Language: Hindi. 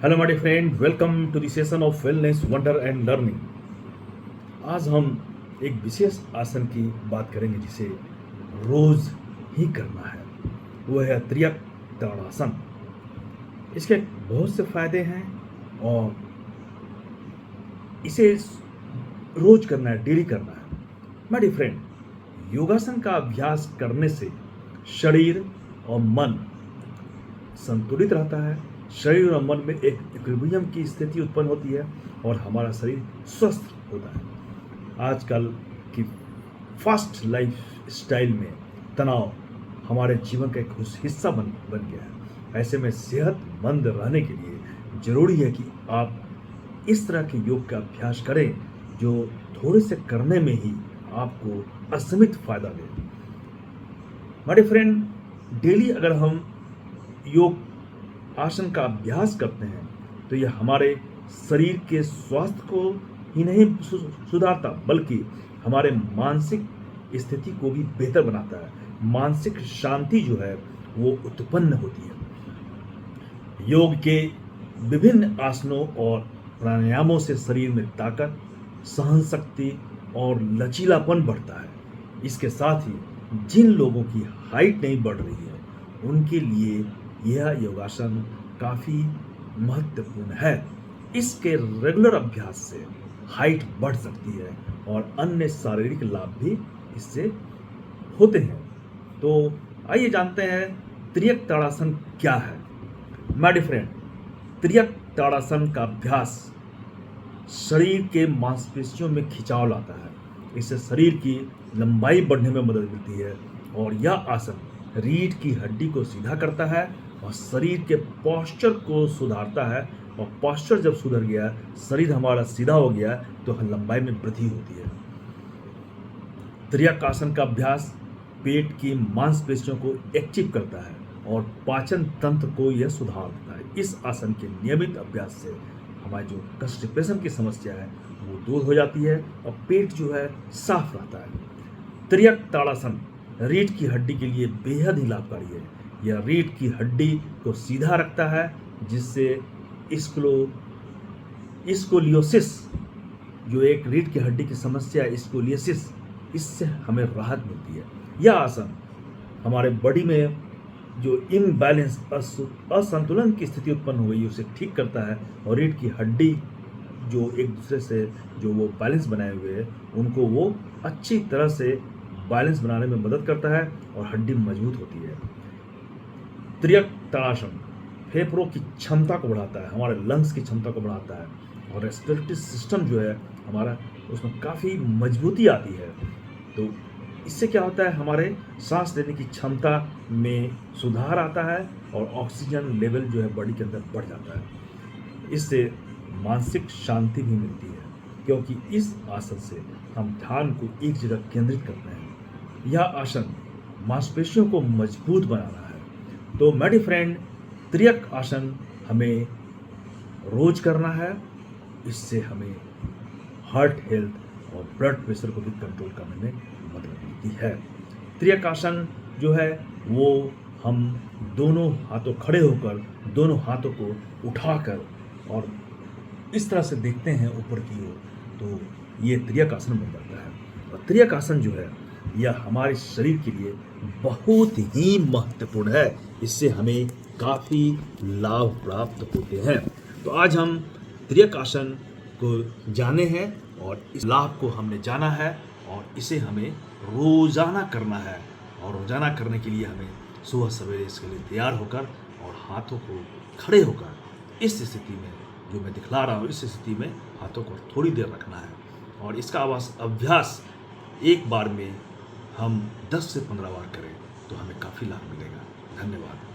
Hello my friend, welcome to the session of wellness wonder and learning. आज हम एक विशेष आसन की बात करेंगे जिसे रोज ही करना है। वो है त्रियक ताड़ासन। इसके बहुत से फायदे हैं और इसे रोज करना है, डेली करना है। माय फ्रेंड, योगासन का अभ्यास करने से शरीर और मन संतुलित रहता है। शरीर और मन में एक इक्विलिब्रियम की स्थिति उत्पन्न होती है और हमारा शरीर स्वस्थ होता है। आजकल की फास्ट लाइफ स्टाइल में तनाव हमारे जीवन का एक हिस्सा बन गया है। ऐसे में सेहतमंद रहने के लिए जरूरी है कि आप इस तरह के योग का अभ्यास करें जो थोड़े से करने में ही आपको असीमित फायदा दे। माय फ्रेंड, डेली अगर हम योग आसन का अभ्यास करते हैं तो यह हमारे शरीर के स्वास्थ्य को ही नहीं सुधारता बल्कि हमारे मानसिक स्थिति को भी बेहतर बनाता है। मानसिक शांति जो है वो उत्पन्न होती है। योग के विभिन्न आसनों और प्राणायामों से शरीर में ताकत, सहन शक्ति और लचीलापन बढ़ता है। इसके साथ ही जिन लोगों की हाइट नहीं बढ़ रही है उनके लिए यह योगासन काफ़ी महत्वपूर्ण है। इसके रेगुलर अभ्यास से हाइट बढ़ सकती है और अन्य शारीरिक लाभ भी इससे होते हैं। तो आइए जानते हैं त्रियक ताड़ासन क्या है। माय फ्रेंड, त्रियक ताड़ासन का अभ्यास शरीर के मांसपेशियों में खिंचाव लाता है। इससे शरीर की लंबाई बढ़ने में मदद मिलती है और यह आसन रीढ़ की हड्डी को सीधा करता है और शरीर के पोस्चर को सुधारता है। और पोस्चर जब सुधर गया, शरीर हमारा सीधा हो गया, तो लंबाई में वृद्धि होती है। त्रियक आसन का अभ्यास पेट की मांसपेशियों को एक्टिव करता है और पाचन तंत्र को यह सुधार देता है। इस आसन के नियमित अभ्यास से हमारी जो कॉन्स्टिपेशन की समस्या है वो दूर हो जाती है और पेट जो है साफ रहता है। त्रियक ताड़ासन रीढ़ की हड्डी के लिए बेहद ही लाभकारी है। यह रीढ़ की हड्डी को सीधा रखता है जिससे स्कोलियोसिस, जो एक रीढ़ की हड्डी की समस्या है स्कोलियोसिस, इससे हमें राहत मिलती है। यह आसन हमारे बॉडी में जो इम्बैलेंस, असंतुलन की स्थिति उत्पन्न हो गई है उसे ठीक करता है और रीढ़ की हड्डी जो एक दूसरे से जो वो बैलेंस बनाए हुए हैं उनको वो अच्छी तरह से बैलेंस बनाने में मदद करता है और हड्डी मजबूत होती है। त्रियक ताड़ासन फेफड़ों की क्षमता को बढ़ाता है, हमारे लंग्स की क्षमता को बढ़ाता है और रेस्पिरेटरी सिस्टम जो है हमारा उसमें काफ़ी मजबूती आती है। तो इससे क्या होता है, हमारे सांस लेने की क्षमता में सुधार आता है और ऑक्सीजन लेवल जो है बॉडी के अंदर बढ़ जाता है। इससे मानसिक शांति भी मिलती है क्योंकि इस आसन से हम ध्यान को एक जगह केंद्रित करते हैं। यह आसन मांसपेशियों को मजबूत बनाना है। तो माय फ्रेंड, त्रियक आसन हमें रोज करना है। इससे हमें हार्ट हेल्थ और ब्लड प्रेशर को भी कंट्रोल करने में मदद मिलती है। त्रियक आसन जो है वो हम दोनों हाथों खड़े होकर दोनों हाथों को उठाकर और इस तरह से देखते हैं ऊपर की ओर, तो ये त्रियक आसन बन जाता है। और त्रियक आसन जो है यह हमारे शरीर के लिए बहुत ही महत्वपूर्ण है। इससे हमें काफ़ी लाभ प्राप्त होते हैं। तो आज हम त्रियक आसन को जाने हैं और इस लाभ को हमने जाना है और इसे हमें रोजाना करना है। और रोजाना करने के लिए हमें सुबह सवेरे इसके लिए तैयार होकर और हाथों को खड़े होकर इस स्थिति में जो मैं दिखला रहा हूँ इस स्थिति में हाथों को थोड़ी देर रखना है। और इसका अभ्यास एक बार में हम 10 से 15 बार करें तो हमें काफ़ी लाभ मिलेगा। धन्यवाद।